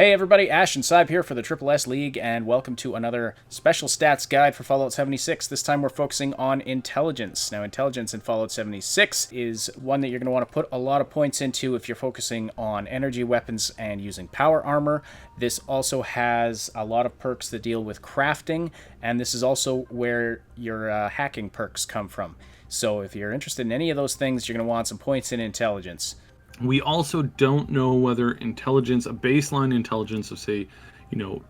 Hey everybody, Ash and Saib here for the Triple S League, and welcome to another special stats guide for Fallout 76. This time we're focusing on intelligence. Now, intelligence in Fallout 76 is one that you're going to want to put a lot of points into if you're focusing on energy weapons and using power armor. This also has a lot of perks that deal with crafting, and this is also where your hacking perks come from. So if you're interested in any of those things, you're going to want some points in intelligence. We also don't know whether intelligence, a baseline intelligence of say,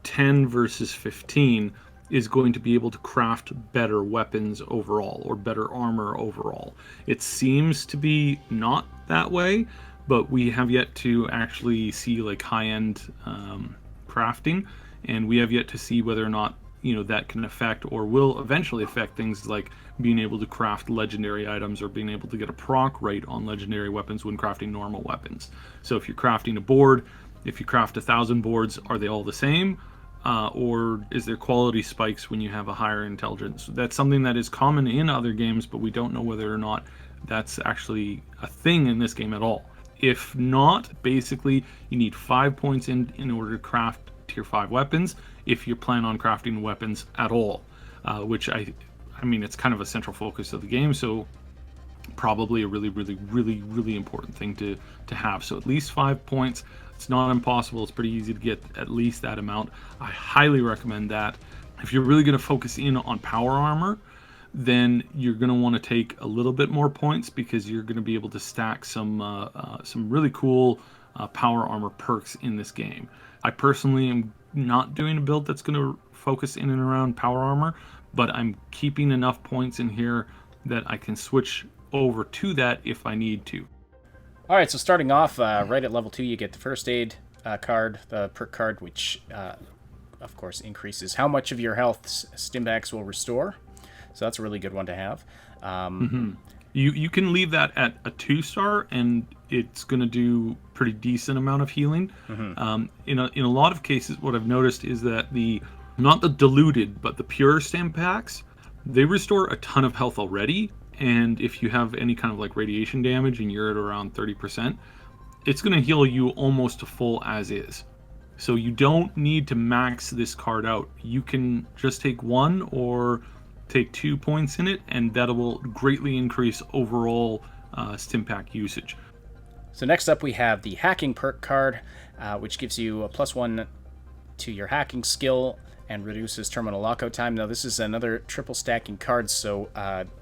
10 versus 15 is going to be able to craft better weapons overall or better armor overall. It seems to be not that way, but we have yet to actually see like high-end crafting, and we have yet to see whether or not that can affect or will eventually affect things like being able to craft legendary items or being able to get a proc rate on legendary weapons when crafting normal weapons. So if you're crafting a board, if you craft 1,000 boards, are they all the same? Or is there quality spikes when you have a higher intelligence? That's something that is common in other games, but we don't know whether or not that's actually a thing in this game at all. If not, basically you need 5 points in order to craft tier 5 weapons if you plan on crafting weapons at all, which I mean, it's kind of a central focus of the game, so probably a really important thing to have. So at least 5 points. It's not impossible. It's pretty easy to get at least that amount. I highly recommend that. If you're really going to focus in on power armor, then you're going to want to take a little bit more points because you're going to be able to stack some really cool power armor perks in this game. I personally am not doing a build that's going to focus in and around power armor, but I'm keeping enough points in here that I can switch over to that if I need to. All right, so starting off, right at level 2, you get the first aid card, the perk card, which, of course, increases how much of your health Stimpaks will restore. So that's a really good one to have. You can leave that at a 2-star, and it's going to do pretty decent amount of healing. In a lot of cases, what I've noticed is that not the diluted, but the pure Stimpaks, they restore a ton of health already. And if you have any kind of like radiation damage and you're at around 30%, it's going to heal you almost to full as is. So you don't need to max this card out. You can just take 1 or take 2 points in it, and that will greatly increase overall Stimpak usage. So next up we have the hacking perk card, which gives you a +1 to your hacking skill and reduces terminal lockout time. Now this is another triple stacking card, so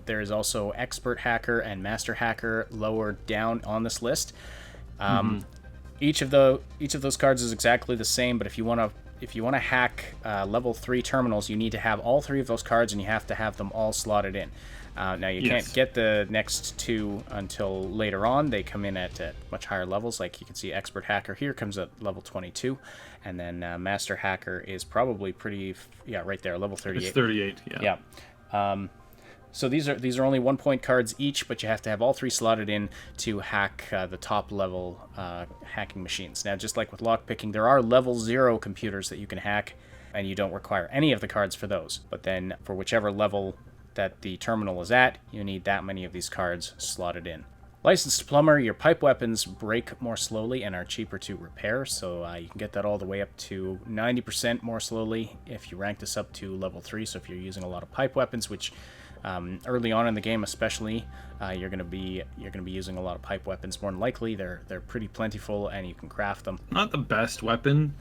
there is also expert hacker and master hacker lower down on this list. Each of those cards is exactly the same, but if you want to hack level 3 terminals, you need to have all 3 of those cards, and you have to have them all slotted in. Now, you can't get the next 2 until later on. They come in at much higher levels. Like you can see, Expert Hacker here comes at level 22, and then Master Hacker is probably right there, level 38. It's 38, yeah. Yeah. So these are only 1-point cards each, but you have to have all 3 slotted in to hack the top level hacking machines. Now, just like with lockpicking, there are level 0 computers that you can hack, and you don't require any of the cards for those. But then for whichever level that the terminal is at, you need that many of these cards slotted in. Licensed Plumber, your pipe weapons break more slowly and are cheaper to repair, so you can get that all the way up to 90% more slowly if you rank this up to level 3. So if you're using a lot of pipe weapons, which early on in the game especially, you're going to be using a lot of pipe weapons. More than likely, they're pretty plentiful and you can craft them. Not the best weapon.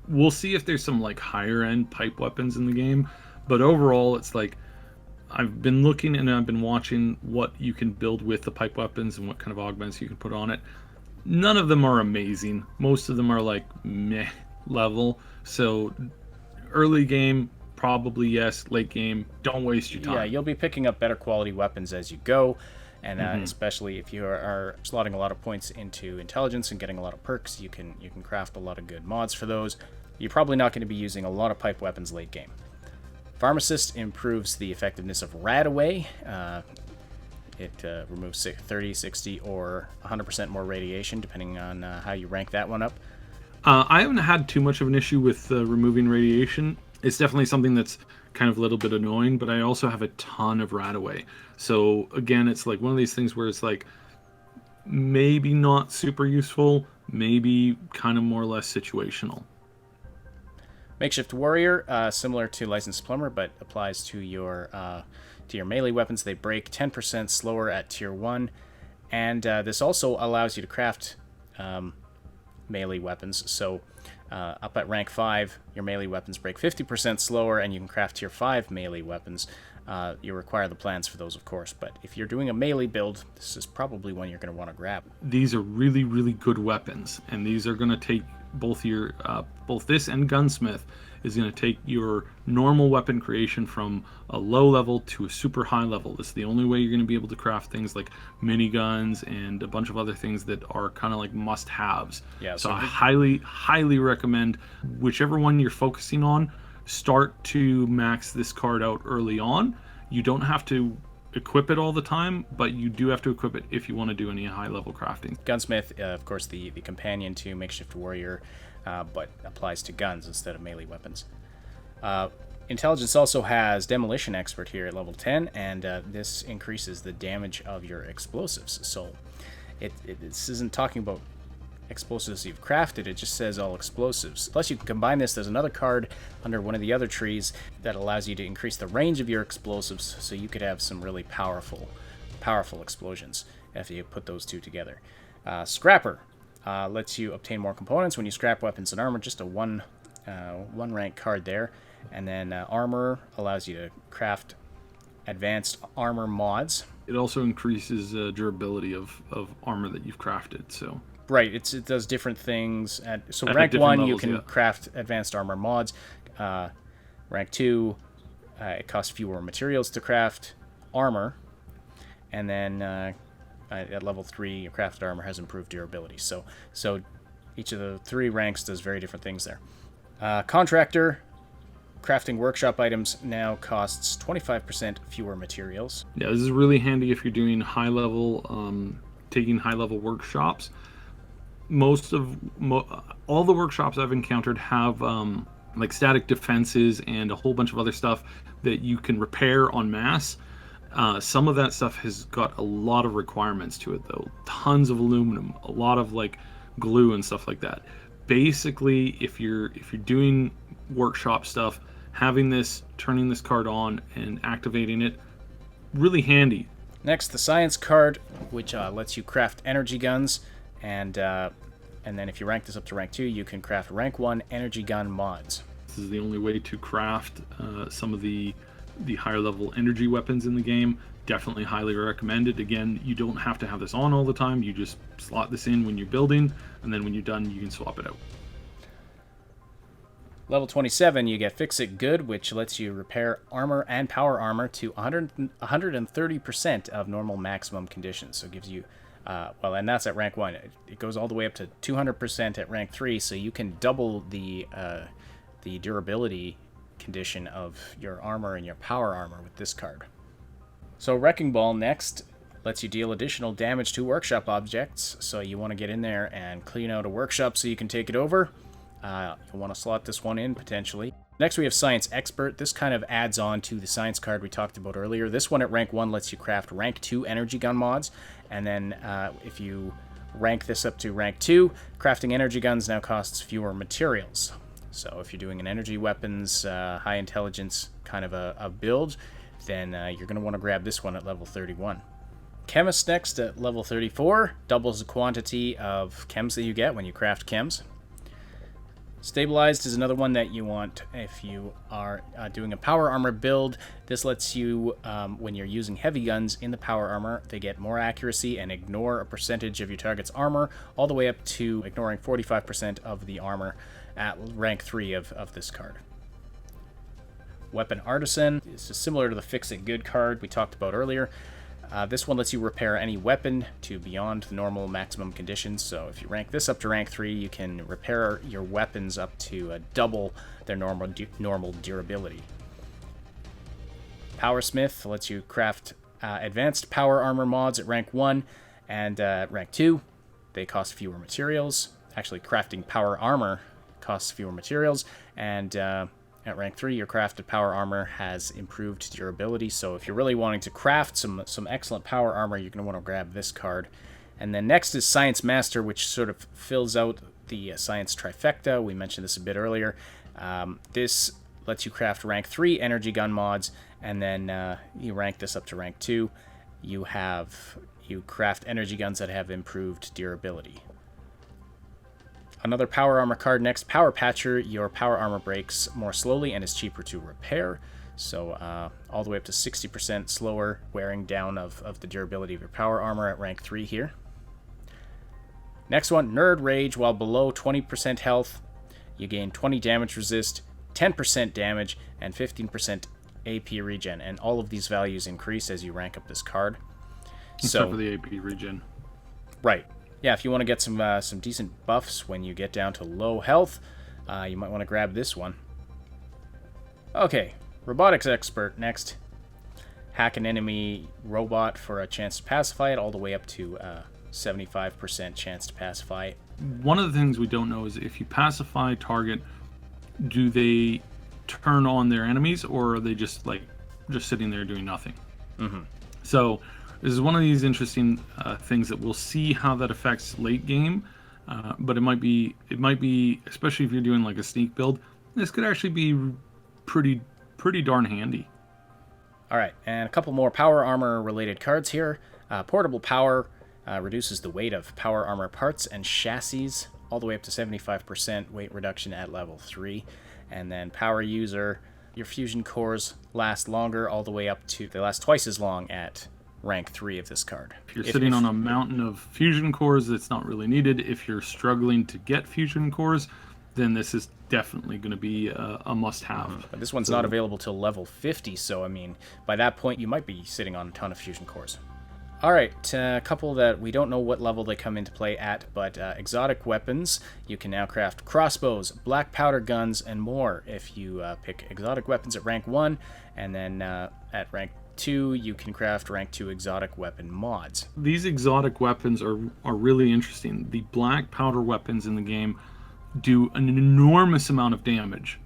We'll see if there's some like higher end pipe weapons in the game, but overall it's like I've been looking and I've been watching what you can build with the pipe weapons and what kind of augments you can put on it. None of them are amazing. Most of them are like meh level. So early game, probably yes. Late game, don't waste your time. Yeah, you'll be picking up better quality weapons as you go, and especially if you are slotting a lot of points into intelligence and getting a lot of perks, you can craft a lot of good mods for those. You're probably not going to be using a lot of pipe weapons late game. Pharmacist improves the effectiveness of Radaway. It removes 30, 60, or 100% more radiation, depending on how you rank that one up. I haven't had too much of an issue with removing radiation. It's definitely something that's kind of a little bit annoying, but I also have a ton of Radaway. So again, it's like one of these things where it's like maybe not super useful, maybe kind of more or less situational. Makeshift Warrior, similar to Licensed Plumber, but applies to your melee weapons. They break 10% slower at Tier 1, and this also allows you to craft melee weapons. So up at rank 5, your melee weapons break 50% slower, and you can craft Tier 5 melee weapons. You require the plans for those, of course, but if you're doing a melee build, this is probably one you're going to want to grab. These are really, really good weapons, and these are going to take both your both this and Gunsmith is going to take your normal weapon creation from a low level to a super high level. This is the only way you're going to be able to craft things like miniguns and a bunch of other things that are kind of like must-haves. Yeah, so I highly recommend whichever one you're focusing on, start to max this card out early on. You don't have to equip it all the time, but you do have to equip it if you want to do any high level crafting. Gunsmith, of course, the companion to Makeshift Warrior, but applies to guns instead of melee weapons. Intelligence also has Demolition Expert here at level 10, and this increases the damage of your explosives. So this isn't talking about explosives you've crafted, it just says all explosives. Plus you can combine this, there's another card under one of the other trees that allows you to increase the range of your explosives, so you could have some really powerful explosions if you put those two together. Scrapper lets you obtain more components when you scrap weapons and armor, just a one rank card there. And then Armor allows you to craft advanced armor mods. It also increases durability of armor that you've crafted, so right, it does different things. So at rank 1, levels, you can yeah. craft advanced armor mods. Rank 2, it costs fewer materials to craft armor. And then at level 3, your crafted armor has improved durability. So each of the 3 ranks does very different things there. Contractor, crafting workshop items now costs 25% fewer materials. Yeah, this is really handy if you're doing high level, taking high level workshops. All the workshops I've encountered have like static defenses and a whole bunch of other stuff that you can repair en masse. Some of that stuff has got a lot of requirements to it, though. Tons of aluminum, a lot of like glue and stuff like that. Basically, if you're doing workshop stuff, having this, turning this card on and activating it, really handy. Next, the Science card, which lets you craft energy guns, and then if you rank this up to rank 2, you can craft rank 1 energy gun mods. This is the only way to craft some of the higher level energy weapons in the game. Definitely highly recommended. Again, you don't have to have this on all the time. You just slot this in when you're building, and then when you're done, you can swap it out. Level 27, you get Fix-It Good, which lets you repair armor and power armor to 130% of normal maximum conditions. So it gives you, and that's at rank 1. It goes all the way up to 200% at rank 3, so you can double the durability condition of your armor and your power armor with this card. So Wrecking Ball next lets you deal additional damage to workshop objects. So you want to get in there and clean out a workshop so you can take it over. You'll want to slot this one in potentially. Next we have Science Expert. This kind of adds on to the Science card we talked about earlier. This one at rank 1 lets you craft rank 2 energy gun mods, and then if you rank this up to rank 2, crafting energy guns now costs fewer materials. So if you're doing an energy weapons, high intelligence kind of a build, then you're going to want to grab this one at level 31. Chemist next at level 34, doubles the quantity of chems that you get when you craft chems. Stabilized is another one that you want if you are doing a power armor build. This lets you, when you're using heavy guns in the power armor, they get more accuracy and ignore a percentage of your target's armor, all the way up to ignoring 45% of the armor at rank 3 of this card. Weapon Artisan is similar to the Fix-It Good card we talked about earlier. This one lets you repair any weapon to beyond the normal maximum conditions. So if you rank this up to rank 3, you can repair your weapons up to double their normal durability. Powersmith lets you craft advanced power armor mods at rank 1, and at rank 2, they cost fewer materials. Actually, crafting power armor costs fewer materials, and at rank 3, your crafted power armor has improved durability. So if you're really wanting to craft some excellent power armor, you're going to want to grab this card And then next is Science Master, which sort of fills out the science trifecta. We mentioned this a bit earlier. This lets you craft rank 3 energy gun mods, and then you rank this up to rank 2. You craft energy guns that have improved durability. Another power armor card next, Power Patcher. Your power armor breaks more slowly and is cheaper to repair. So all the way up to 60% slower wearing down of the durability of your power armor at rank 3 here. Next one, Nerd Rage. While below 20% health, you gain 20 damage resist, 10% damage, and 15% AP regen. And all of these values increase as you rank up this card. Except for the AP regen. Right. Yeah, if you want to get some decent buffs when you get down to low health, you might want to grab this one. Okay, Robotics Expert next. Hack an enemy robot for a chance to pacify it, all the way up to 75% chance to pacify it. One of the things we don't know is if you pacify target, do they turn on their enemies, or are they just sitting there doing nothing? Mm-hmm. So this is one of these interesting things that we'll see how that affects late game, but it might be, especially if you're doing like a sneak build, this could actually be pretty darn handy. All right, and a couple more power armor related cards here. Portable Power reduces the weight of power armor parts and chassis all the way up to 75% weight reduction at level 3. And then Power User, your fusion cores last longer, all the way up to, they last twice as long at rank 3 of this card. If you're sitting on a mountain of fusion cores, that's not really needed. If you're struggling to get fusion cores, then this is definitely going to be a must-have. But this one's not available till level 50, so I mean, by that point you might be sitting on a ton of fusion cores. Alright, a couple that we don't know what level they come into play at, but exotic weapons. You can now craft crossbows, black powder guns, and more if you pick exotic weapons at rank 1, and then at rank 2 you can craft rank 2 exotic weapon mods. These exotic weapons are really interesting. The black powder weapons in the game do an enormous amount of damage,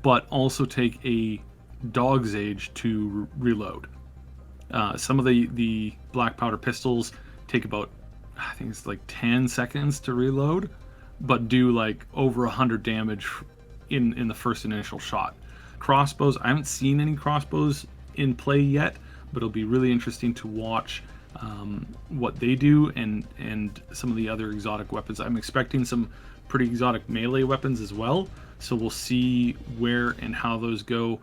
but also take a dog's age to reload. Some of the black powder pistols take about, I think it's like 10 seconds to reload, but do like over 100 damage in the first initial shot. Crossbows, I haven't seen any crossbows in play yet, but it'll be really interesting to watch what they do and some of the other exotic weapons. I'm expecting some pretty exotic melee weapons as well, so we'll see where and how those go.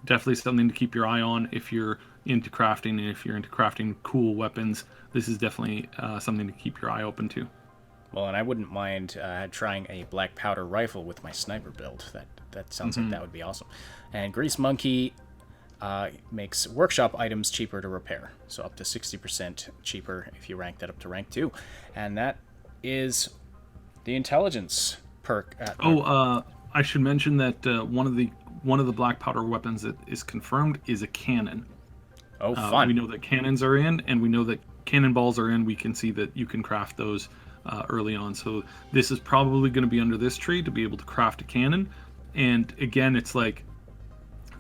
Definitely something to keep your eye on if you're into crafting, and if you're into crafting cool weapons, this is definitely something to keep your eye open to. Well, and I wouldn't mind trying a black powder rifle with my sniper build. That sounds like that would be awesome. And Grease Monkey makes workshop items cheaper to repair, so up to 60% cheaper if you rank that up to rank 2. And that is the intelligence perk. I should mention that one of the black powder weapons that is confirmed is a cannon. Oh, fun. We know that cannons are in, and we know that cannonballs are in. We can see that you can craft those early on. So this is probably going to be under this tree to be able to craft a cannon. And again, it's like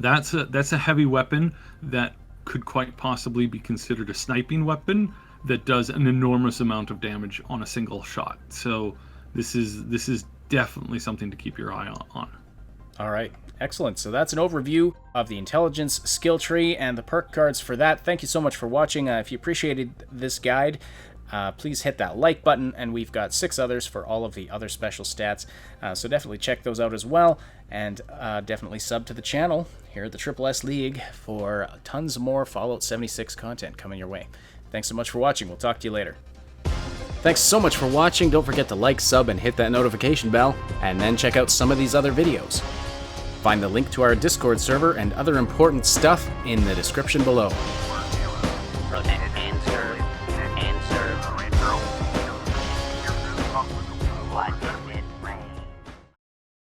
that's a heavy weapon that could quite possibly be considered a sniping weapon that does an enormous amount of damage on a single shot. So this is definitely something to keep your eye on. All right, excellent. So that's an overview of the intelligence skill tree and the perk cards for that. Thank you so much for watching. If you appreciated this guide, please hit that like button, and we've got 6 others for all of the other special stats. So definitely check those out as well, and definitely sub to the channel here at the Triple S League for tons more Fallout 76 content coming your way. Thanks so much for watching. We'll talk to you later. Thanks so much for watching. Don't forget to like, sub, and hit that notification bell, and then check out some of these other videos. Find the link to our Discord server and other important stuff in the description below. Rotated answer.